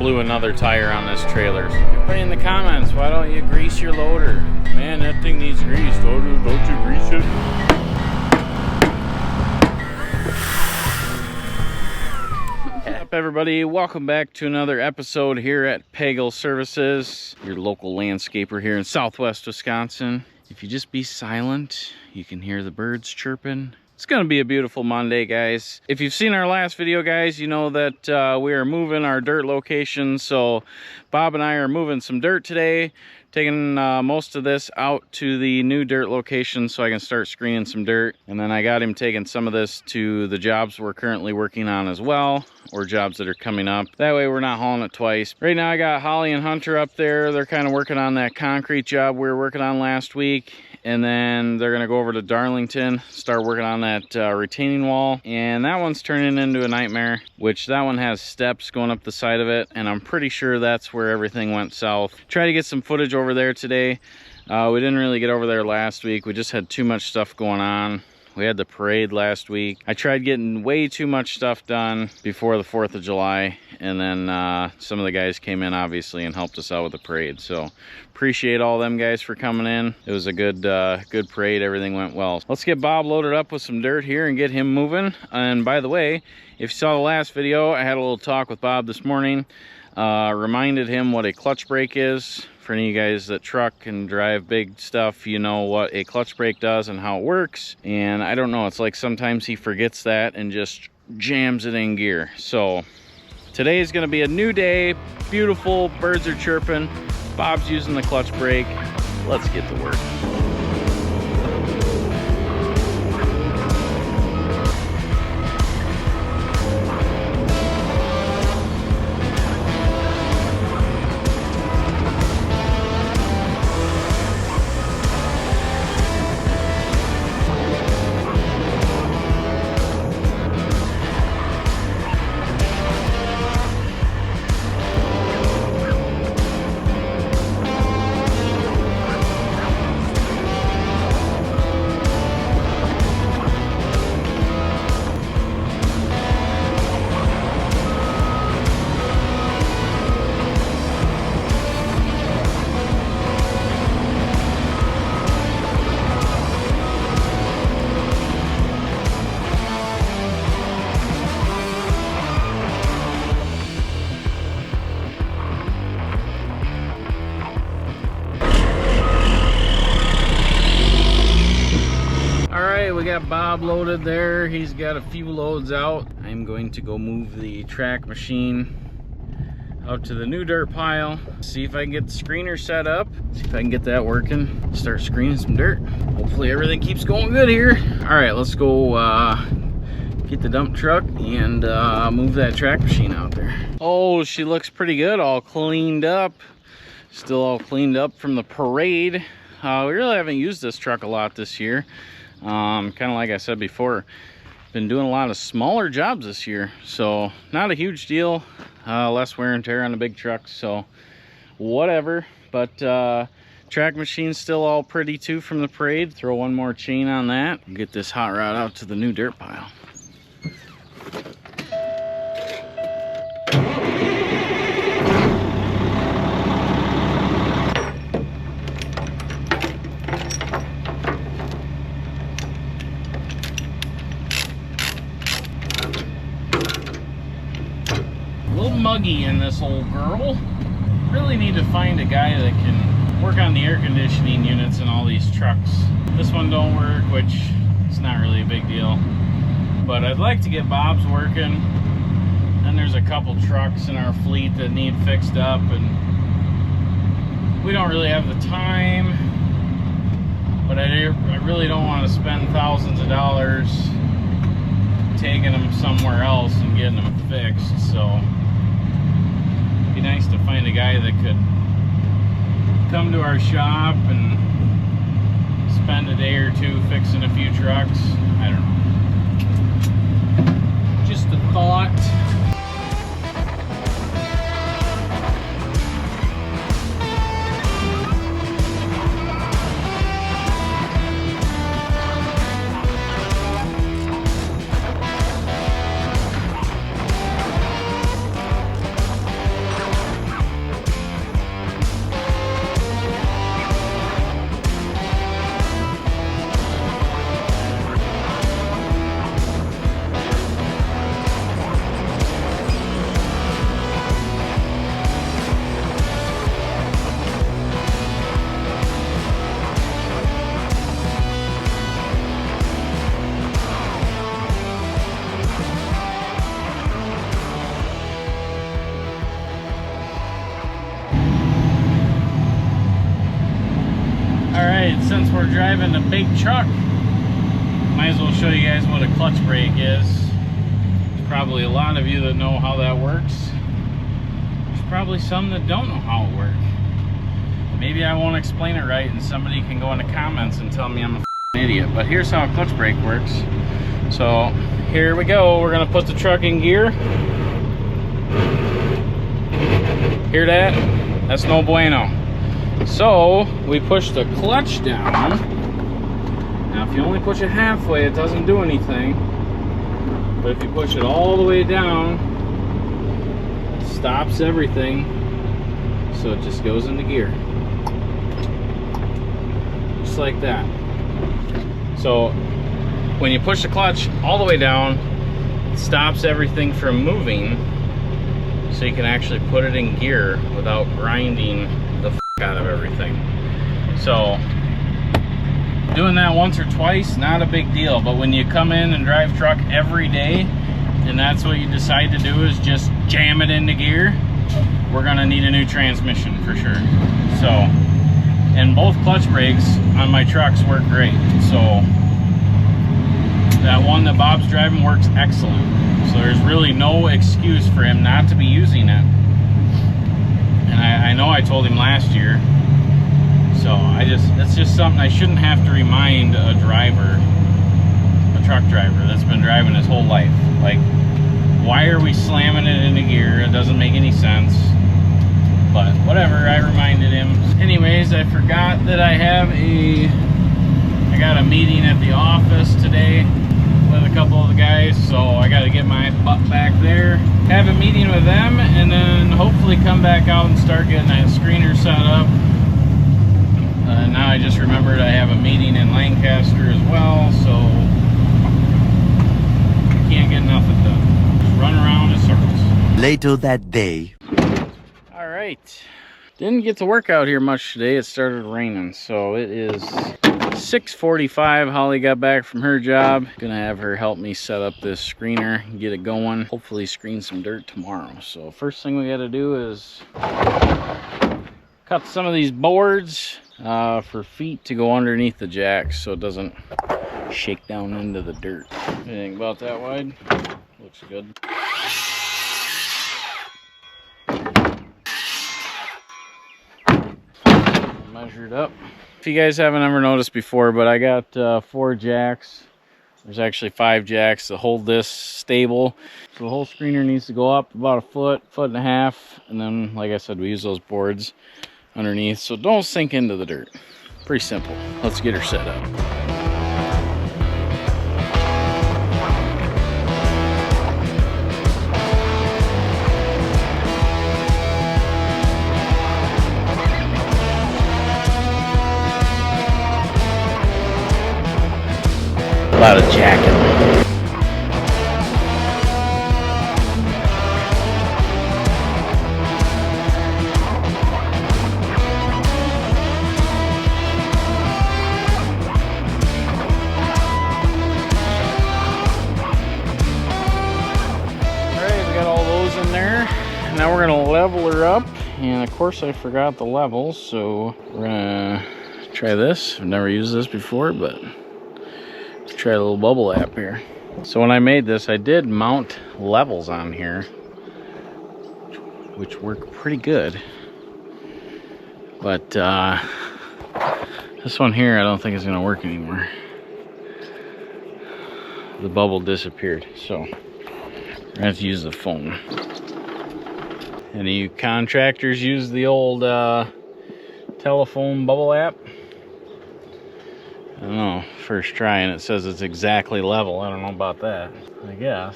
blew another tire on this trailer. Everybody in the comments, why don't you grease your loader? Man, that thing needs grease. Don't you grease it? What's up, everybody? Welcome back to another episode here at Pagel Services, your local landscaper here in Southwest Wisconsin. If you just be silent, you can hear the birds chirping. It's gonna be a beautiful Monday, guys. If you've seen our last video, guys, you know that we are moving our dirt location. So Bob and I are moving some dirt today, taking most of this out to the new dirt location so I can start screening some dirt. And then I got him taking some of this to the jobs we're currently working on as well, or jobs that are coming up. That way we're not hauling it twice. Right now I got Holly and Hunter up there. They're kind of working on that concrete job we were working on last week. And then they're gonna go over to Darlington, start working on that retaining wall. And that one's turning into a nightmare, which that one has steps going up the side of it. And I'm pretty sure that's where everything went south. Try to get some footage over there today. We didn't really get over there last week. We just had too much stuff going on. We had the parade last week. I tried getting way too much stuff done before the 4th of July. And then some of the guys came in, obviously, and helped us out with the parade. So appreciate all them guys for coming in. It was a good parade. Everything went well. Let's get Bob loaded up with some dirt here and get him moving. And by the way, if you saw the last video, I had a little talk with Bob this morning. Reminded him what a clutch brake is. For any of you guys that truck and drive big stuff, you know what a clutch brake does and how it works. And I don't know, it's like sometimes he forgets that and just jams it in gear. So today is going to be a new day. Beautiful, birds are chirping. Bob's using the clutch brake. Let's get to work. We got Bob loaded there. He's got a few loads out. I'm going to go move the track machine out to the new dirt pile. See if I can get the screener set up. See if I can get that working. Start screening some dirt. Hopefully everything keeps going good here. All right, let's go get the dump truck and move that track machine out there. Oh, she looks pretty good, all cleaned up. Still all cleaned up from the parade. We really haven't used this truck a lot this year. Kind of like I said before, been doing a lot of smaller jobs this year, so not a huge deal. Less wear and tear on the big trucks, so whatever. But track machine's still all pretty too from the parade. Throw one more chain on that and get this hot rod out to the new dirt pile. Muggy in this old girl. Really need to find a guy that can work on the air conditioning units in all these trucks. This one don't work, which it's not really a big deal, but I'd like to get Bob's working. Then there's a couple trucks in our fleet that need fixed up, and we don't really have the time, but I really don't want to spend thousands of dollars taking them somewhere else and getting them fixed. So it'd be nice to find a guy that could come to our shop and spend a day or two fixing a few trucks. I don't know. Just a thought. we're driving a big truck, might as well show you guys what a clutch brake is. There's probably a lot of you that know how that works. There's probably some that don't know how it works. Maybe I won't explain it right and somebody can go in the comments and tell me I'm a idiot. But here's how a clutch brake works. So here we go. We're gonna put the truck in gear. Hear that? That's no bueno. So we push the clutch down. Now if you only push it halfway, it doesn't do anything. But if you push it all the way down, it stops everything. So it just goes into gear. Just like that. So when you push the clutch all the way down, it stops everything from moving, so you can actually put it in gear without grinding the f out of everything. So doing that once or twice, not a big deal. But when you come in and drive truck every day, and that's what you decide to do is just jam it into gear, we're gonna need a new transmission for sure. So, and both clutch brakes on my trucks work great. So that one that Bob's driving works excellent. So there's really no excuse for him not to be using it. And I know I told him last year. So it's just something I shouldn't have to remind a driver, a truck driver that's been driving his whole life. Like, why are we slamming it into gear? It doesn't make any sense. But whatever, I reminded him. Anyways, I forgot that I got a meeting at the office today with a couple of the guys, so I got to get my butt back there, have a meeting with them, and then hopefully come back out and start getting that screener set up. Now I just remembered I have a meeting in Lancaster as well, so I can't get nothing done. Just run around in circles. Later that day. All right, didn't get to work out here much today. It started raining, so it is 6:45. Holly got back from her job. Gonna have her help me set up this screener and get it going. Hopefully screen some dirt tomorrow. So first thing we got to do is cut some of these boards for feet to go underneath the jacks so it doesn't shake down into the dirt. Anything about that wide? Looks good. Measured up. If you guys haven't ever noticed before, but I got 4 jacks. There's actually 5 jacks to hold this stable. So the whole screener needs to go up about a foot, foot and a half. And then, like I said, we use those boards underneath, so don't sink into the dirt. Pretty simple. Let's get her set up. A lot of jacking. Now we're gonna level her up, and of course I forgot the levels, so we're gonna try this. I've never used this before, but let's try a little bubble app here. So when I made this, I did mount levels on here, which work pretty good. But this one here, I don't think is gonna work anymore. The bubble disappeared, so we're gonna have to use the phone. Any of you contractors use the old telephone bubble app? I don't know, first try and it says it's exactly level. I don't know about that, I guess.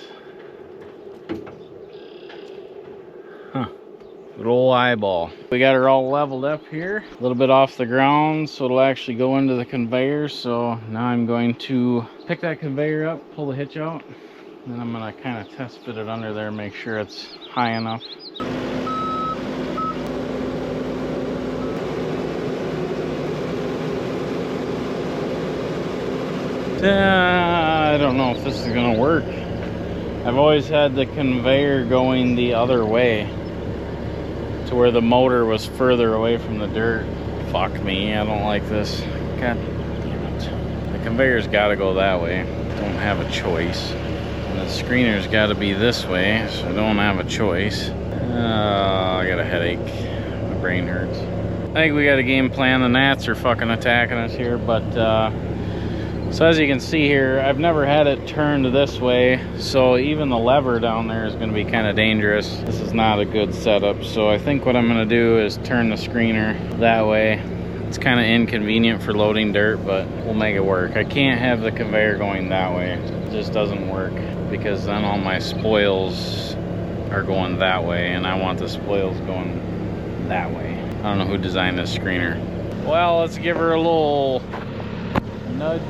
Huh, good old eyeball. We got her all leveled up here, a little bit off the ground, so it'll actually go into the conveyor. So now I'm going to pick that conveyor up, pull the hitch out, and then I'm gonna kind of test fit it under there, make sure it's high enough. I don't know if this is gonna work. I've always had the conveyor going the other way to where the motor was further away from the dirt. Fuck me, I don't like this. God conveyor's got to go that way. Don't have a choice. And the screener's got to be this way, so I don't have a choice. I got a headache. My brain hurts. I think we got a game plan. The gnats are fucking attacking us here, but so as you can see here, I've never had it turned this way, so even the lever down there is going to be kind of dangerous. This is not a good setup, so I think what I'm going to do is turn the screener that way. It's kind of inconvenient for loading dirt, but we'll make it work. I can't have the conveyor going that way. It just doesn't work, because then all my spoils are going that way, and I want the spoils going that way. I don't know who designed this screener. Well, let's give her a little nudge.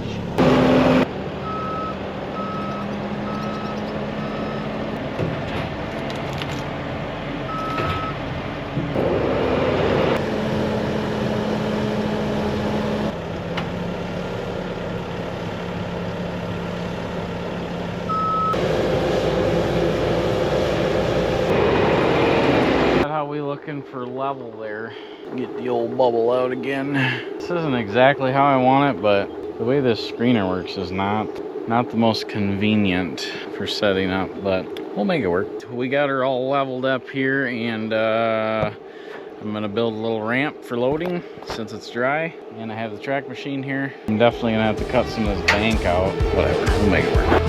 Looking for level there. Get the old bubble out again. This isn't exactly how I want it, but the way this screener works is not the most convenient for setting up, but we'll make it work. We got her all leveled up here, and I'm gonna build a little ramp for loading since it's dry, and I have the track machine here. I'm definitely gonna have to cut some of this bank out. Whatever, we'll make it work.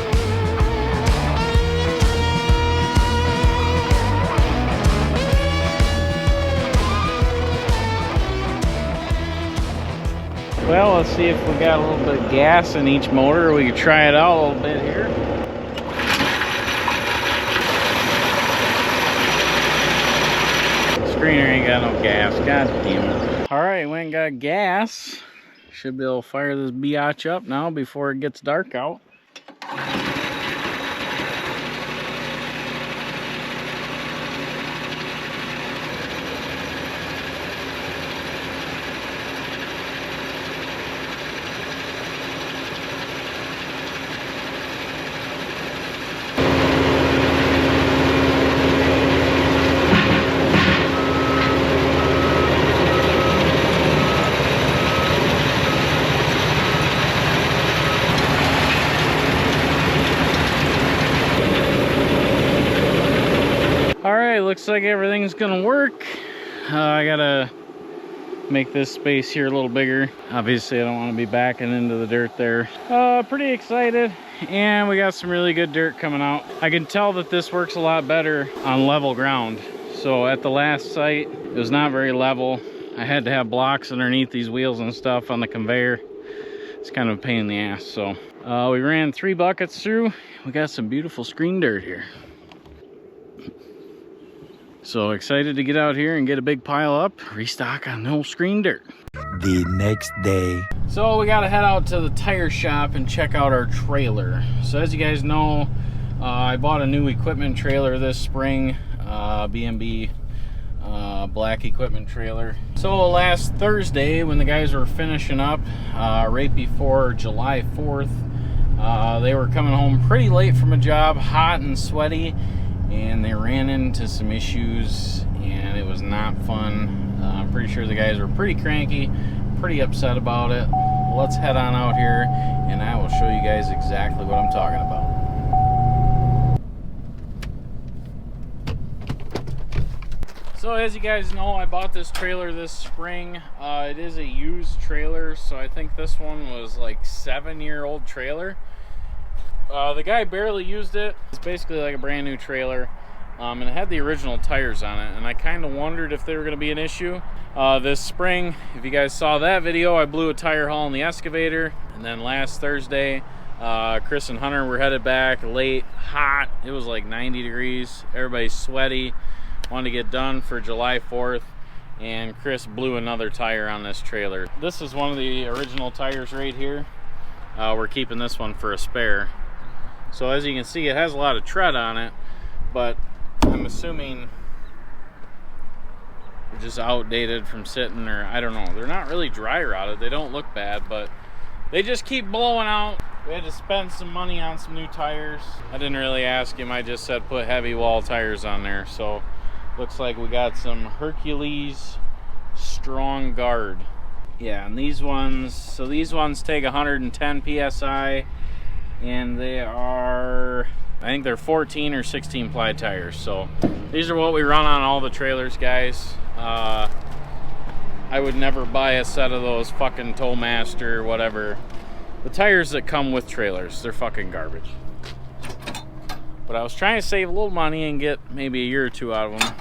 Well, let's see if we got a little bit of gas in each motor. We can try it out a little bit here. Screener ain't got no gas. God damn it. Alright, we ain't got gas. Should be able to fire this biatch up now before it gets dark out. Looks like everything's gonna work. I gotta make this space here a little bigger. Obviously I don't want to be backing into the dirt there. Pretty excited, and we got some really good dirt coming out. I can tell that this works a lot better on level ground. So at the last site, it was not very level. I had to have blocks underneath these wheels and stuff on the conveyor. It's kind of a pain in the ass. So we ran 3 buckets through. We got some beautiful screen dirt here. So excited to get out here and get a big pile up, restock on the old screen dirt. The next day. So we gotta head out to the tire shop and check out our trailer. So as you guys know, I bought a new equipment trailer this spring, B&B black equipment trailer. So last Thursday when the guys were finishing up, right before July 4th, they were coming home pretty late from a job, hot and sweaty, and they ran into some issues, and it was not fun. I'm pretty sure the guys were pretty cranky, pretty upset about it. Let's head on out here, and I will show you guys exactly what I'm talking about. So as you guys know, I bought this trailer this spring. It is a used trailer, so I think this one was like 7-year-old trailer. The guy barely used it. It's basically like a brand new trailer, and it had the original tires on it, and I kind of wondered if they were going to be an issue. This spring, if you guys saw that video, I blew a tire hole in the excavator, and then last Thursday, Chris and Hunter were headed back late, hot. It was like 90 degrees. Everybody's sweaty. Wanted to get done for July 4th, and Chris blew another tire on this trailer. This is one of the original tires right here. We're keeping this one for a spare. So as you can see, it has a lot of tread on it, but I'm assuming they're just outdated from sitting, or I don't know. They're not really dry rotted. They don't look bad, but they just keep blowing out. We had to spend some money on some new tires. I didn't really ask him. I just said put heavy wall tires on there. So looks like we got some Hercules Strong Guard. Yeah, and these ones take 110 psi, and they are, I think they're 14 or 16 ply tires. So these are what we run on all the trailers, guys. I would never buy a set of those fucking Tollmaster, whatever. The tires that come with trailers, they're fucking garbage. But I was trying to save a little money and get maybe a year or two out of them.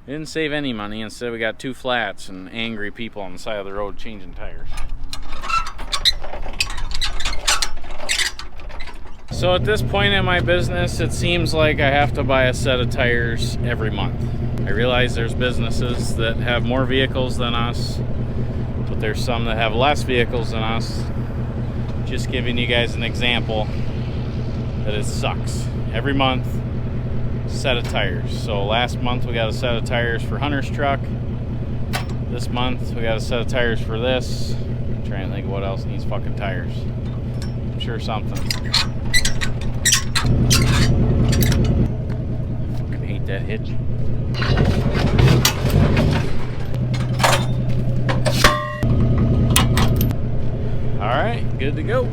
We didn't save any money. Instead, we got 2 flats and angry people on the side of the road changing tires. So at this point in my business, it seems like I have to buy a set of tires every month. I realize there's businesses that have more vehicles than us, but there's some that have less vehicles than us. Just giving you guys an example that it sucks. Every month, set of tires. So last month we got a set of tires for Hunter's truck. This month we got a set of tires for this. I'm trying to think of what else needs fucking tires. I'm sure something. I fucking hate that hitch. Alright, good to go.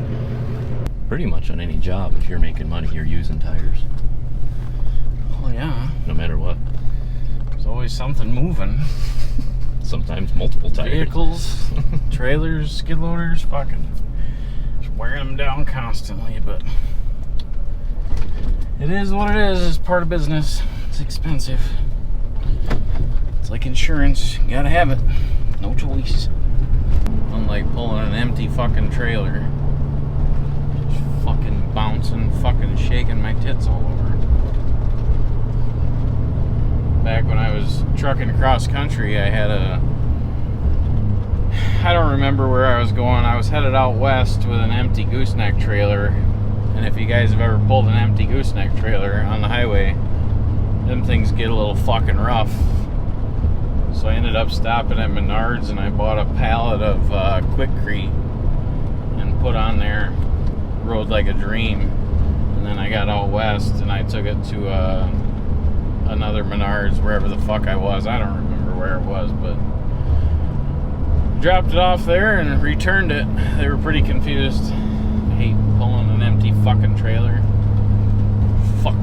Pretty much on any job, if you're making money, you're using tires. Oh yeah. No matter what. There's always something moving. Sometimes multiple tires. Vehicles, trailers, skid loaders, fucking just wearing them down constantly, but it is what it is. It's part of business. It's expensive. It's like insurance. You gotta have it. No choice. Unlike pulling an empty fucking trailer. Just fucking bouncing, fucking shaking my tits all over. Back when I was trucking across country, I don't remember where I was going. I was headed out west with an empty gooseneck trailer. And if you guys have ever pulled an empty gooseneck trailer on the highway, them things get a little fucking rough. So I ended up stopping at Menards and I bought a pallet of Quickcrete and put on there, rode like a dream. And then I got out west and I took it to another Menards, wherever the fuck I was. I don't remember where it was, but dropped it off there and returned it. They were pretty confused. I hate pulling an empty fucking trailer. Fuck.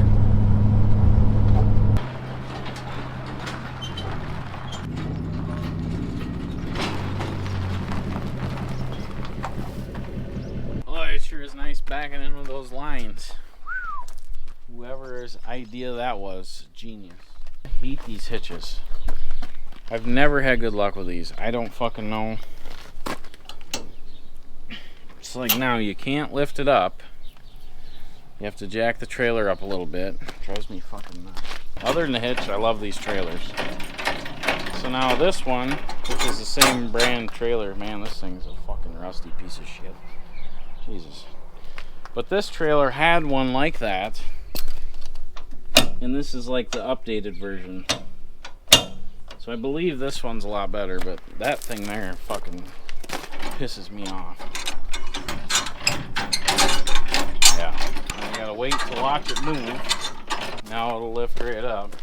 Oh, it sure is nice backing in with those lines. Whoever's idea that was, genius. I hate these hitches. I've never had good luck with these. I don't fucking know. It's like now you can't lift it up. You have to jack the trailer up a little bit. It drives me fucking nuts. Other than the hitch, I love these trailers. So now this one, which is the same brand trailer, man, this thing's a fucking rusty piece of shit. Jesus. But this trailer had one like that. And this is like the updated version. So I believe this one's a lot better, but that thing there fucking pisses me off. Yeah. I gotta wait to watch it move. Now it'll lift right up.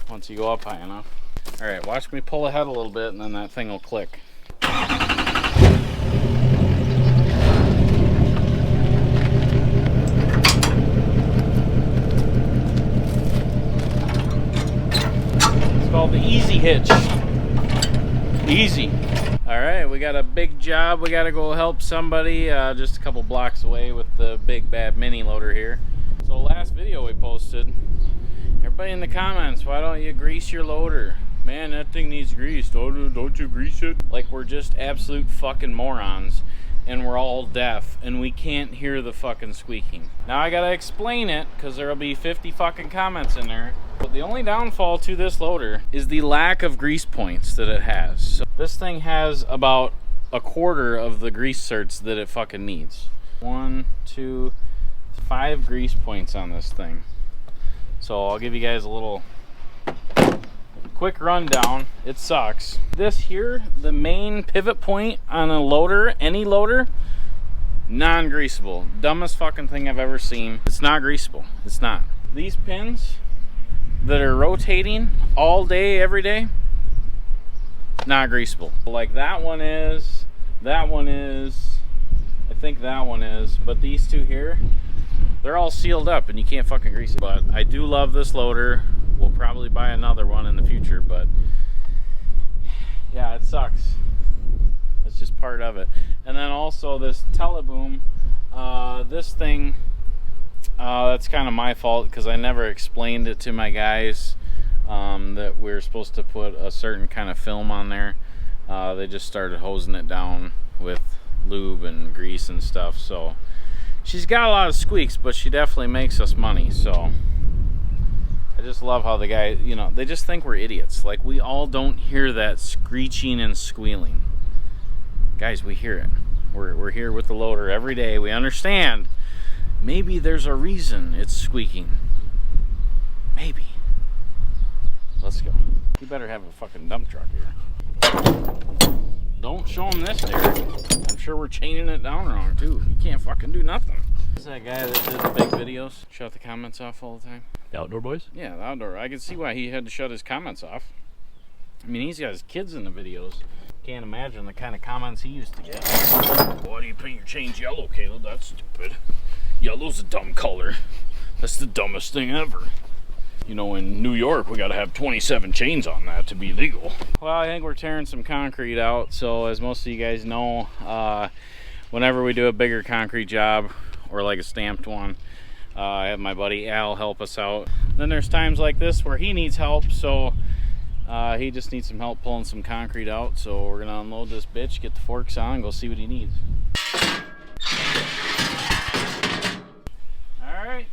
Once you go up high enough. Alright, watch me pull ahead a little bit and then that thing will click. Called the easy hitch. Easy. Alright, we got a big job. We gotta go help somebody just a couple blocks away with the big bad mini loader here. So last video we posted, everybody in the comments, why don't you grease your loader? Man, that thing needs greased. Oh, don't you grease it? Like we're just absolute fucking morons and we're all deaf and we can't hear the fucking squeaking. Now I gotta explain it because there'll be 50 fucking comments in there. But the only downfall to this loader is the lack of grease points that it has. So this thing has about a quarter of the grease certs that it fucking needs. 1, 2, 5 grease points on this thing. So I'll give you guys a little quick rundown. It sucks. This here, the main pivot point on a loader, any loader, non-greasable. Dumbest fucking thing I've ever seen. It's not greasable. It's not. These pins that are rotating all day, every day, not greasable. Like that one is, I think that one is, but these two here, they're all sealed up and you can't fucking grease it. But I do love this loader. We'll probably buy another one in the future, but yeah, it sucks. It's just part of it. And then also this teleboom, this thing, that's kind of my fault because I never explained it to my guys that we're supposed to put a certain kind of film on there. They just started hosing it down with lube and grease and stuff. So she's got a lot of squeaks, but she definitely makes us money. So I just love how the guy, you know, they just think we're idiots. Like, we all don't hear that screeching and squealing. Guys, we hear it. We're here with the loader every day. We understand. Maybe there's a reason it's squeaking. Maybe. Let's go. You better have a fucking dump truck here. Don't show them this, Derek. I'm sure we're chaining it down wrong, too. You can't fucking do nothing. Is that guy that did the big videos? Shut the comments off all the time? The Outdoor Boys? Yeah, the outdoor. I can see why he had to shut his comments off. I mean, he's got his kids in the videos. Can't imagine the kind of comments he used to get. Why do you paint your chains yellow, Caleb? That's stupid. Yellow's a dumb color. That's the dumbest thing ever. You know, in New York, we gotta have 27 chains on that to be legal. Well, I think we're tearing some concrete out. So as most of you guys know, whenever we do a bigger concrete job or like a stamped one, I have my buddy Al help us out. Then there's times like this where he needs help, so he just needs some help pulling some concrete out. So we're gonna unload this bitch, get the forks on, and go see what he needs. All right.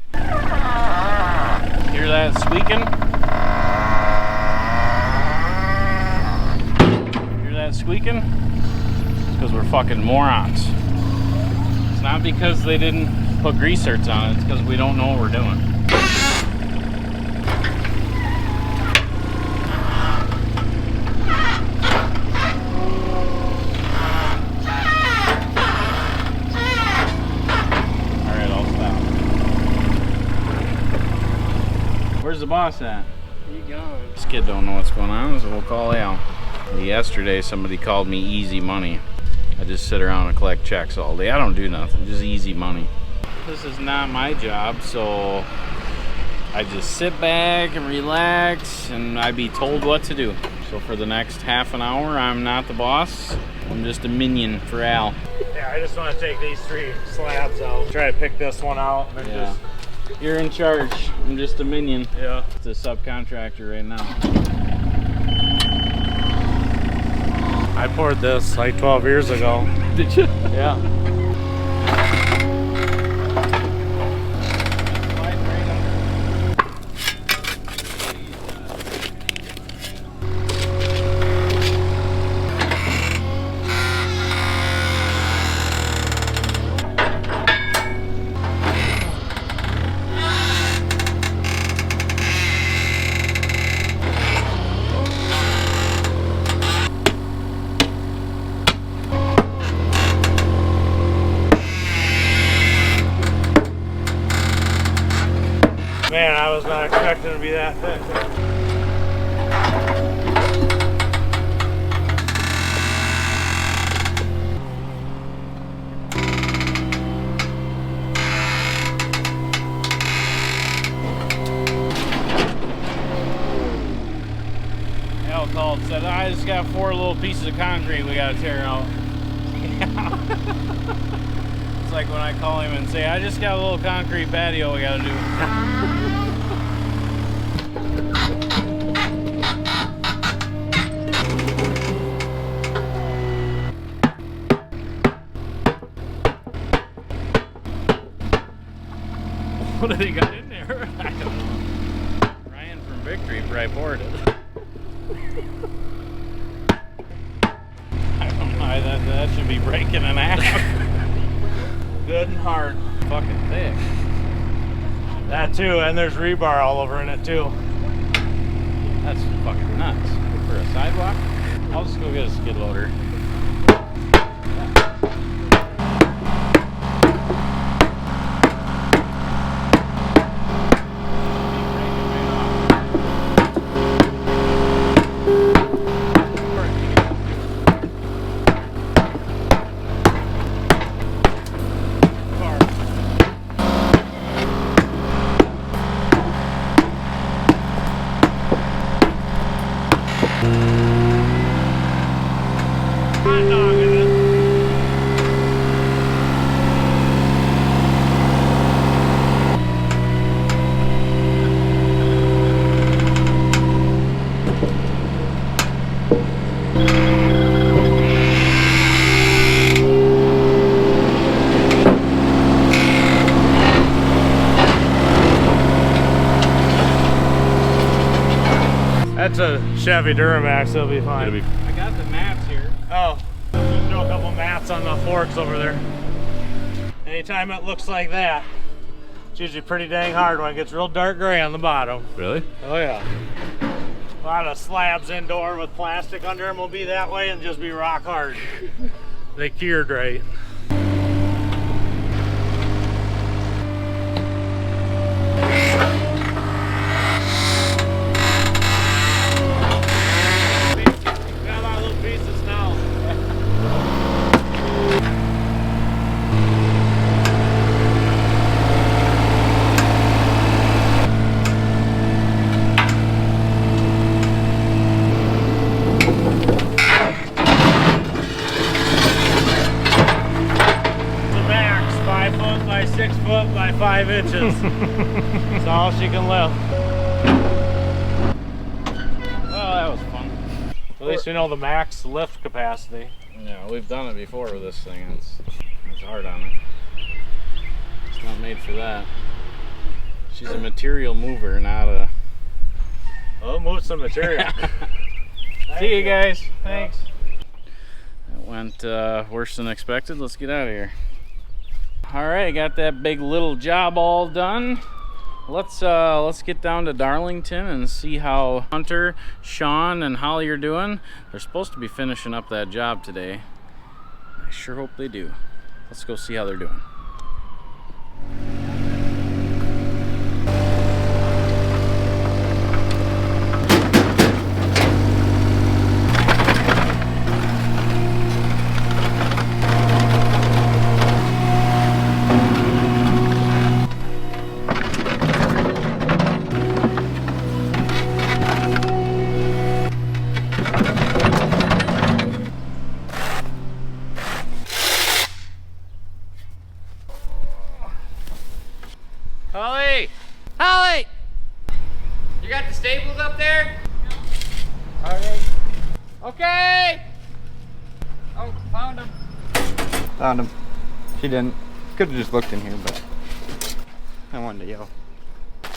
Hear that squeaking? Hear that squeaking? It's because we're fucking morons. It's not because they didn't put grease certs on it, it's because we don't know what we're doing. Where's the boss at? There you go. This kid don't know what's going on, so we'll call Al. Yesterday somebody called me easy money. I just sit around and collect checks all day. I don't do nothing, just easy money. This is not my job, so I just sit back and relax and I be told what to do. So for the next half an hour, I'm not the boss. I'm just a minion for Al. Yeah, I just want to take these 3 slabs out. Try to pick this one out and then just... You're in charge. I'm just a minion. Yeah. It's a subcontractor right now. I poured this like 12 years ago. Did you? Yeah. Man, I was not expecting to be that thick. Al called and said, I just got 4 little pieces of concrete we gotta tear out. It's like when I call him and say, I just got a little concrete patio we gotta do. What have they got in there? I don't know. Ryan from Victory probably poured it. I don't know, that should be breaking in half. Good and hard. Fucking thick. That too, and there's rebar all over in it too. That's fucking nuts. For a sidewalk? I'll just go get a skid loader. That's a Chevy Duramax, it'll be fine. I got the mats here. Oh, just throw a couple mats on the forks over there. Anytime it looks like that, it's usually pretty dang hard when it gets real dark gray on the bottom. Really? Oh yeah. A lot of slabs indoor with plastic under them will be that way and just be rock hard. They cured right. Got a lot of little pieces now. The max, 5 foot by 6 foot by 5 inches. That's all she can lift. Oh, that was fun. At least we know the max lift capacity. Yeah, we've done it before with this thing. It's hard on it. It's not made for that. She's a material mover, not a... Well, move some material. See you guys. Thanks. That went worse than expected. Let's get out of here. All right, got that big little job all done. Let's get down to Darlington and see how Hunter, Shawn, and Holly are doing. They're supposed to be finishing up that job today. I sure hope they do. Let's go see how they're doing. Holly! Holly! You got the staples up there? No. Okay. Okay! Oh, found them. Found him. She didn't. Could have just looked in here, but I wanted to yell. I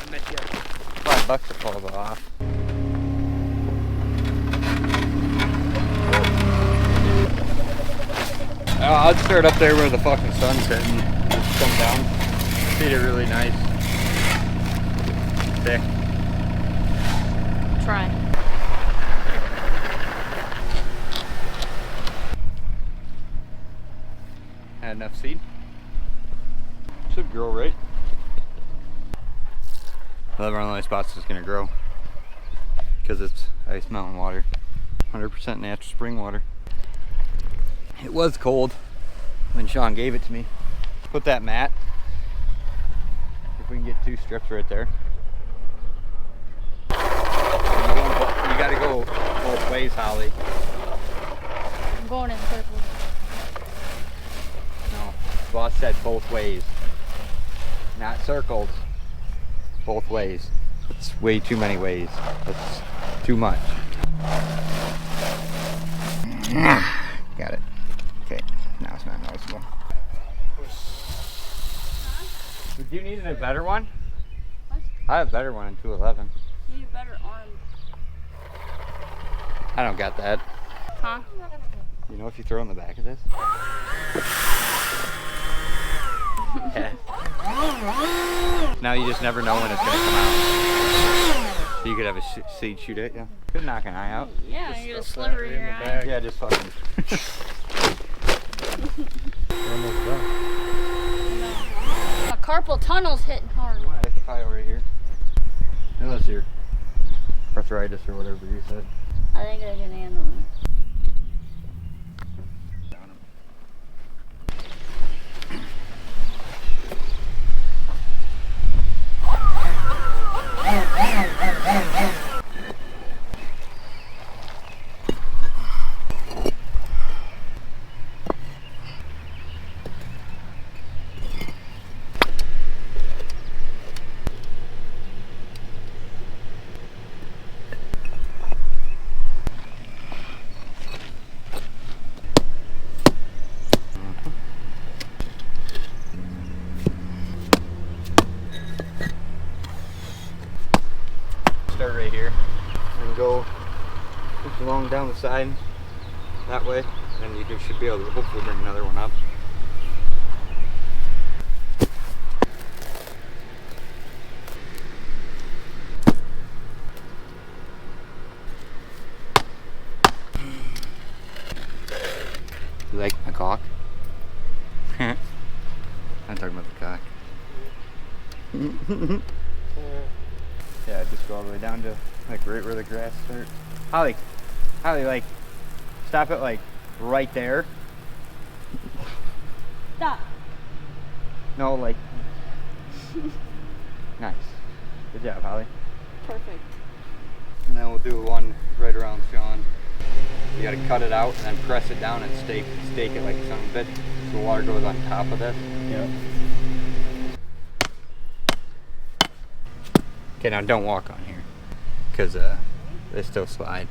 met you. $5 to fall off. I'd start up there where the fucking sun's hitting. Just come down. Feed it really nice. Thick. Try. Had enough seed. Should grow right. Well, one of the only spots it's gonna grow because it's ice mountain water, 100% natural spring water. It was cold when Shawn gave it to me. Put that mat. If we can get 2 strips right there. You gotta go both ways, Holly. I'm going in circles. No, boss said both ways, not circles. Both ways. It's way too many ways. That's too much. Got it. Okay, now it's not noticeable. Do you need a better one? What? I have a better one in 211. You need a better arm. I don't got that. Huh? You know if you throw in the back of this? Yeah. Now you just never know when it's gonna come out. So you could have a seed shoot at you. Could knock an eye out. Yeah, you get a sliver in your eye. Yeah, just fucking. My carpal tunnel's hitting hard. Take a pie over here. Unless you're arthritis or whatever you said. I think I can handle it. down the side that way, then you should be able to hopefully bring another one up. You like my cock? I'm talking about the cock. Yeah, just go all the way down to like right where the grass starts. Holly, like, stop it like right there. Stop. No, like, nice. Good job, Holly. Perfect. And then we'll do one right around Shawn. You gotta cut it out and then press it down and stake it like some bit so the water goes on top of this. Yep. Okay, now don't walk on here, because they still slide.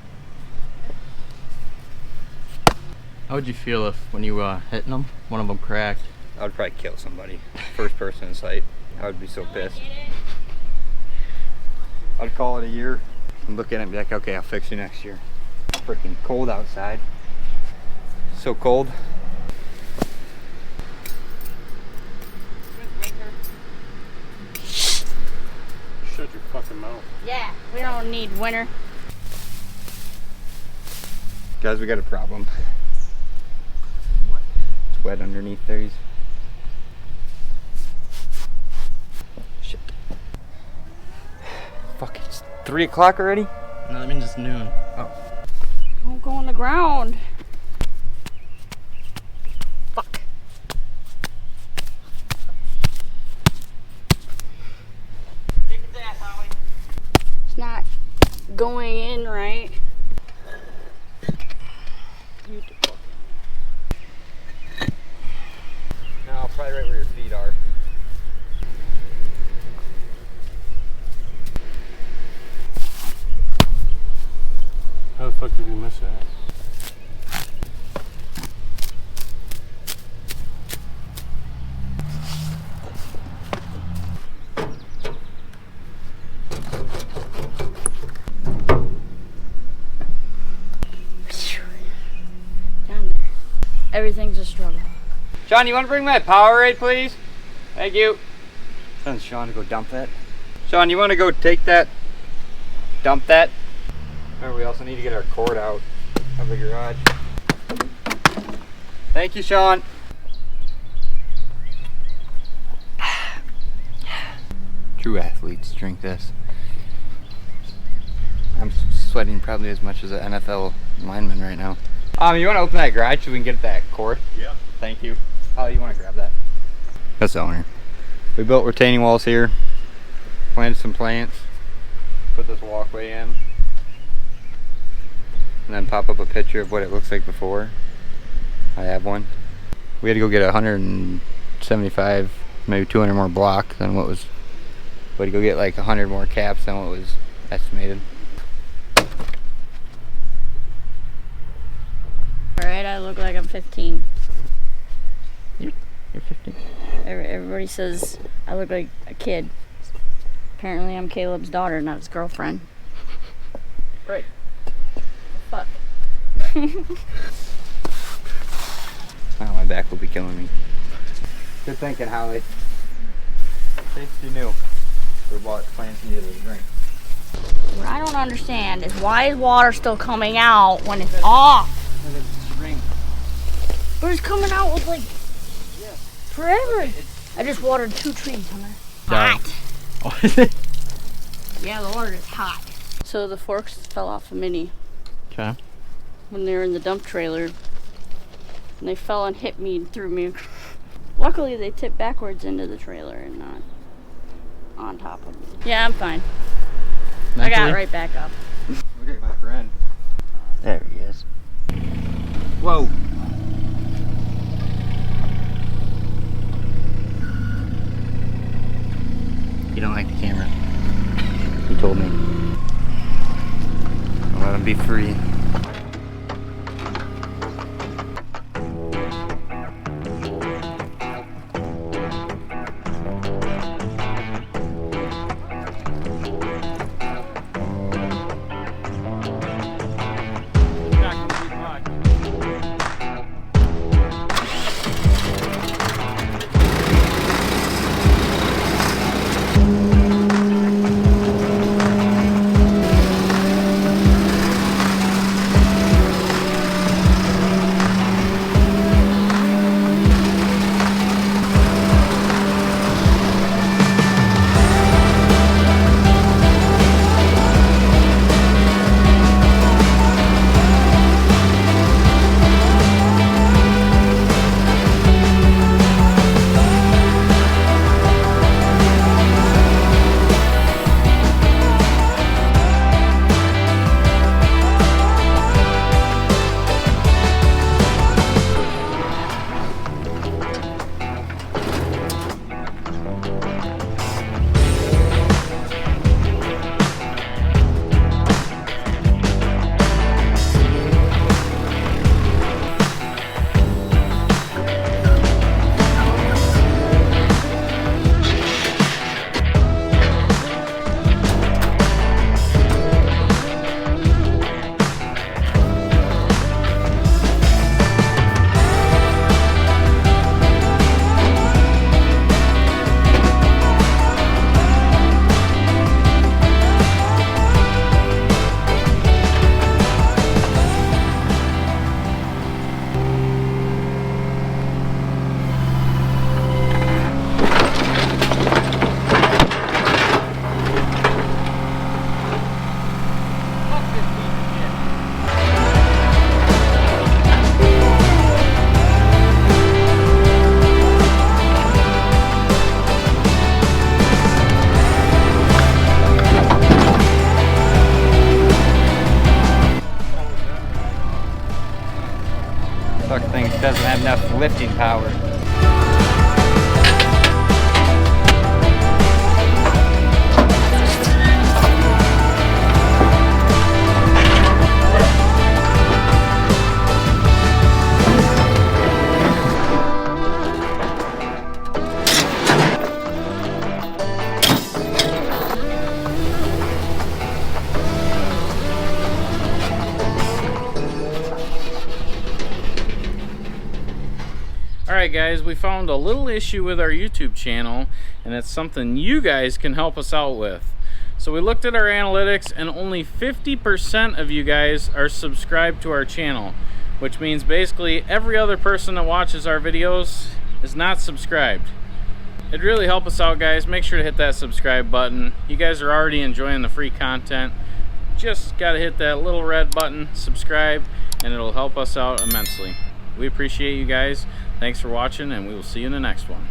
How would you feel if, when you hitting them, one of them cracked? I would probably kill somebody. First person in sight. I would be so pissed. I'd call it a year and look at it and be like, okay, I'll fix you next year. It's freaking cold outside. So cold. Shut your fucking mouth. Yeah, we don't need winter. Guys, we got a problem. It's wet underneath there. Shit. Fuck, it's 3 o'clock already? No, that means it's noon. Oh. Don't go on the ground. Fuck. It's not going in right. No, probably right where your feet are. How the fuck did we miss that? Down there. Everything's a struggle. Shawn, you want to bring my Powerade, please? Thank you. Send Shawn to go dump that. Shawn, you want to go take that? Dump that? Remember, we also need to get our cord out of the garage. Thank you, Shawn. True athletes drink this. I'm sweating probably as much as an NFL lineman right now. You want to open that garage so we can get that cord? Yeah. Thank you. Oh, you want to grab that? That's the owner. We built retaining walls here, planted some plants, put this walkway in, and then pop up a picture of what it looks like before. I have one. We had to go get 175, maybe 200 more blocks than what was. We had to go get like 100 more caps than what was estimated. Alright, I look like I'm 15. You're 15. Everybody says I look like a kid. Apparently I'm Kaleb's daughter, not his girlfriend. Right. Fuck. Oh, my back will be killing me. Good thinking, Holly. See, you knew. We bought plants needed a drink. What I don't understand is why is water still coming out when it's off? And it's string. But it's coming out with like forever. I just watered 2 trees, Hunter. Hot. Oh, is it? Yeah, the water is hot. So the forks fell off a Mini Okay. when they were in the dump trailer. And they fell and hit me and threw me. Luckily they tipped backwards into the trailer and not on top of me. Yeah, I'm fine. I got right back up. Look at my friend. There he is. Whoa. You don't like the camera. He told me. I'll let him be free. lifting power. Alright guys, we found a little issue with our YouTube channel, and it's something you guys can help us out with. So we looked at our analytics, and only 50% of you guys are subscribed to our channel, which means basically every other person that watches our videos is not subscribed. It'd really help us out, guys. Make sure to hit that subscribe button. You guys are already enjoying the free content. Just gotta hit that little red button, subscribe, and it'll help us out immensely. We appreciate you guys. Thanks for watching, and we will see you in the next one.